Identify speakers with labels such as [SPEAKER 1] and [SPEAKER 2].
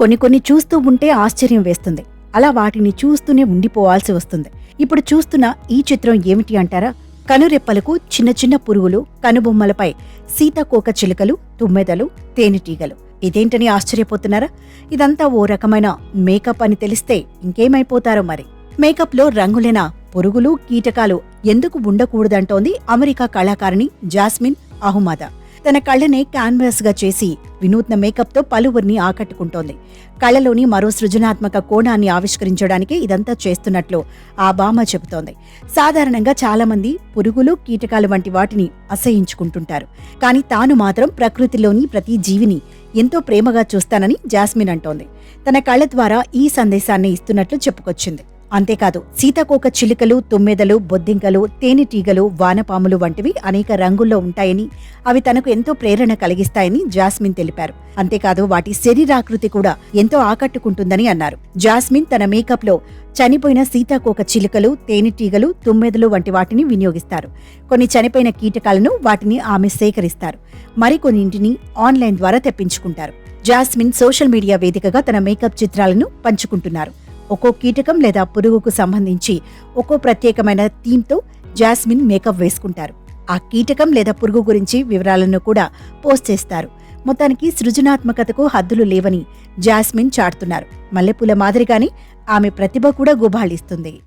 [SPEAKER 1] కొన్ని చూస్తూ ఉంటే ఆశ్చర్యం వేస్తుంది. అలా వాటిని చూస్తూనే ఉండిపోవాల్సి వస్తుంది. ఇప్పుడు చూస్తున్న ఈ చిత్రం ఏమిటి అంటారా? కనురెప్పలకు చిన్న చిన్న పురుగులు, కనుబొమ్మలపై సీతాకోక చిలుకలు, తుమ్మెదలు, తేనెటీగలు. ఇదేంటని ఆశ్చర్యపోతున్నారా? ఇదంతా ఓ రకమైన మేకప్ అని తెలిస్తే ఇంకేమైపోతారో మరి. మేకప్లో రంగులైన పురుగులు, కీటకాలు ఎందుకు ఉండకూడదంటోంది అమెరికా కళాకారిణి జాస్మిన్ అహ్మద్. తన కళ్ళనే క్యాన్వాస్ గా చేసి వినూత్న మేకప్తో పలువురిని ఆకట్టుకుంటోంది. కళ్ళలోని మరో సృజనాత్మక కోణాన్ని ఆవిష్కరించడానికి ఇదంతా చేస్తున్నట్లు ఆ భామ చెబుతోంది. సాధారణంగా చాలామంది పురుగులు, కీటకాలు వంటి వాటిని అసహించుకుంటుంటారు. కానీ తాను మాత్రం ప్రకృతిలోని ప్రతి జీవిని ఎంతో ప్రేమగా చూస్తానని జాస్మిన్ అంటోంది. తన కళ్ళ ద్వారా ఈ సందేశాన్ని ఇస్తున్నట్లు చెప్పుకొచ్చింది. అంతేకాదు, సీతాకోక చిలుకలు, తుమ్మెదలు, బొద్దింకలు, తేనెటీగలు, వానపాములు వంటివి అనేక రంగుల్లో ఉంటాయని, అవి తనకు ఎంతో ప్రేరణ కలిగిస్తాయని జాస్మిన్ తెలిపారు. అంతేకాదు, వాటి శరీరాకృతి కూడా ఎంతో ఆకట్టుకుంటుందని అన్నారు. జాస్మిన్ తన మేకప్లో చనిపోయిన సీతాకోక చిలుకలు, తేనెటీగలు, తుమ్మెదలు వంటి వాటిని వినియోగిస్తారు. కొన్ని చనిపోయిన కీటకాలను వాటిని ఆమె సేకరిస్తారు. మరికొన్నింటిని ఆన్లైన్ ద్వారా తెప్పించుకుంటారు. జాస్మిన్ సోషల్ మీడియా వేదికగా తన మేకప్ చిత్రాలను పంచుకుంటున్నారు. ఒక్కో కీటకం లేదా పురుగుకు సంబంధించి ఒక్కో ప్రత్యేకమైన థీమ్తో జాస్మిన్ మేకప్ వేసుకుంటారు. ఆ కీటకం లేదా పురుగు గురించి వివరాలను కూడా పోస్ట్ చేస్తారు. మొత్తానికి సృజనాత్మకతకు హద్దులు లేవని జాస్మిన్ చాటుతున్నారు. మల్లెపూల మాదిరిగానే ఆమె ప్రతిభ కూడా గుబాళిస్తుంది.